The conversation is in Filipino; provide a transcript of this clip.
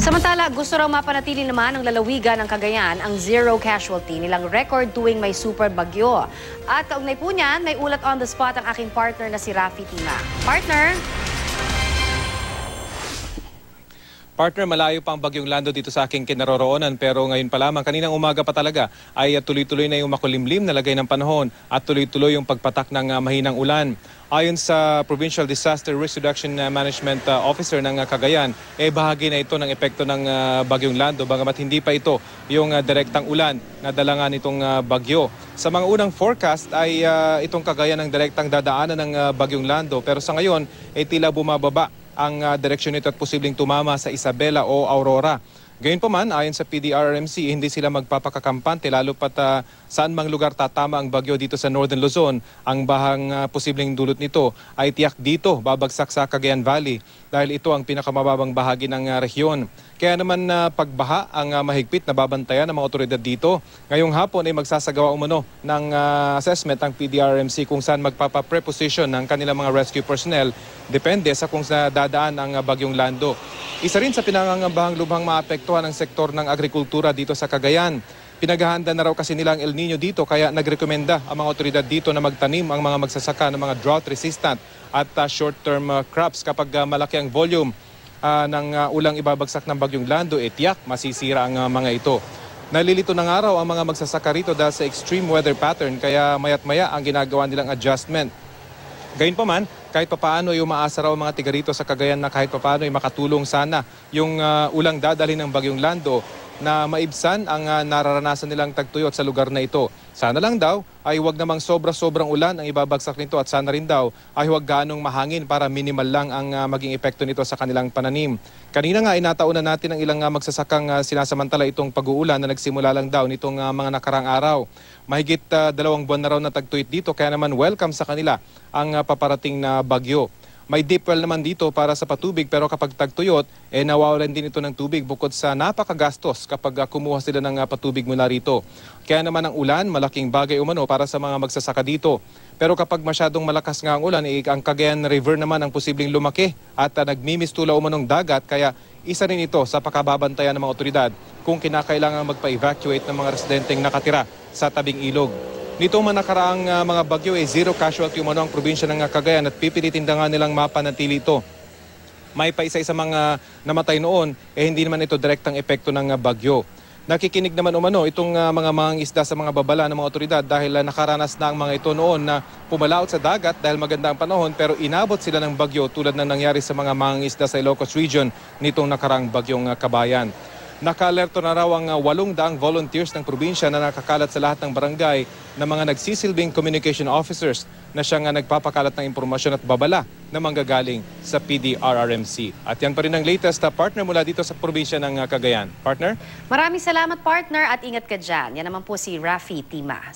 Samantala, gusto raw mapanatili naman ng lalawigan ng Cagayan ang zero casualty nilang record tuwing may super bagyo. At kaugnay po niyan, may ulat on the spot ang aking partner na si Rafi Tima. Partner, malayo pa ang bagyong Lando dito sa aking kinaroroonan pero ngayon pa lamang, kaninang umaga pa talaga ay tuloy-tuloy na yung makulimlim na lagay ng panahon at tuloy-tuloy yung pagpatak ng mahinang ulan. Ayon sa Provincial Disaster Risk Reduction Management Officer ng Cagayan, bahagi na ito ng epekto ng bagyong Lando bagamat hindi pa ito yung direktang ulan na dala nga nitong bagyo. Sa mga unang forecast ay itong Cagayan ang direktang dadaanan ng bagyong Lando pero sa ngayon tila bumababa ang direksyon nito at posibleng tumama sa Isabela o Aurora. Gayunpaman, ayon sa PDRRMC, hindi sila magpapakakampante lalo pat saan mang lugar tatama ang bagyo dito sa Northern Luzon. Ang bahang posibleng dulot nito ay tiyak dito babagsak sa Cagayan Valley dahil ito ang pinakamababang bahagi ng rehiyon. Kaya naman pagbaha ang mahigpit na babantayan ng mga otoridad dito. Ngayong hapon ay magsasagawa umano ng assessment ang PDRRMC kung saan magpapapreposition ng kanilang mga rescue personnel depende sa kung saan dadaan ang bagyong Lando. Isa rin sa pinangangambahang lubhang maapektuhan ang sektor ng agrikultura dito sa Cagayan. Pinaghahanda na raw kasi nila ang El Nino dito kaya nagrekomenda ang mga otoridad dito na magtanim ang mga magsasaka ng mga drought resistant at short-term crops kapag malaki ang volume ng ulang ibabagsak ng bagyong Lando, tiyak masisira ang mga ito. Nalilito ng araw ang mga magsasaka rito dahil sa extreme weather pattern kaya mayat maya ang ginagawa nilang adjustment. Gayunpaman, kahit papaano ay umaasa raw mga tiga rito sa Cagayan na kahit papaano ay makatulong sana yung ulang dadalhin ng bagyong Lando na maibsan ang nararanasan nilang tagtuyot sa lugar na ito. Sana lang daw ay huwag namang sobra-sobrang ulan ang ibabagsak nito at sana rin daw ay huwag ganong mahangin para minimal lang ang maging epekto nito sa kanilang pananim. Kanina nga inataunan natin ang ilang magsasakang sinasamantala itong pag-uulan na nagsimula lang daw nitong mga nakarang araw. Mahigit 2 buwan na raw na tagtuyot dito kaya naman welcome sa kanila ang paparating na bagyo. May deep well naman dito para sa patubig pero kapag tagtuyot, nawawalan din ito ng tubig bukod sa napakagastos kapag kumuha sila ng patubig mula rito. Kaya naman ang ulan, malaking bagay umano para sa mga magsasaka dito. Pero kapag masyadong malakas nga ang ulan, ang Cagayan River naman ang posibleng lumaki at nagmimistula umanong dagat kaya isa rin ito sa pakababantayan ng mga otoridad kung kinakailangan magpa-evacuate ng mga residenteng nakatira sa tabing ilog. Nito man nakaraang mga bagyo zero casualty umano ang probinsya ng Cagayan at pipilitin na nga nilang mapanatili ito. May pa isa-isa mga namatay noon, hindi naman ito direktang epekto ng bagyo. Nakikinig naman umano itong mga mangingisda sa mga babala ng mga otoridad dahil nakaranas na ang mga ito noon na pumalaot sa dagat dahil maganda ang panahon pero inabot sila ng bagyo tulad ng nangyari sa mga mangingisda sa Ilocos Region nitong nakaraang bagyong Kabayan. Naka-alerto na raw ang 800 volunteers ng probinsya na nakakalat sa lahat ng barangay na mga nagsisilbing communication officers na siyang nagpapakalat ng impormasyon at babala na manggagaling sa PDRRMC. At yan pa rin ang latest partner mula dito sa probinsya ng Cagayan. Partner? Maraming salamat, partner, at ingat ka dyan. Yan naman po si Rafi Tima.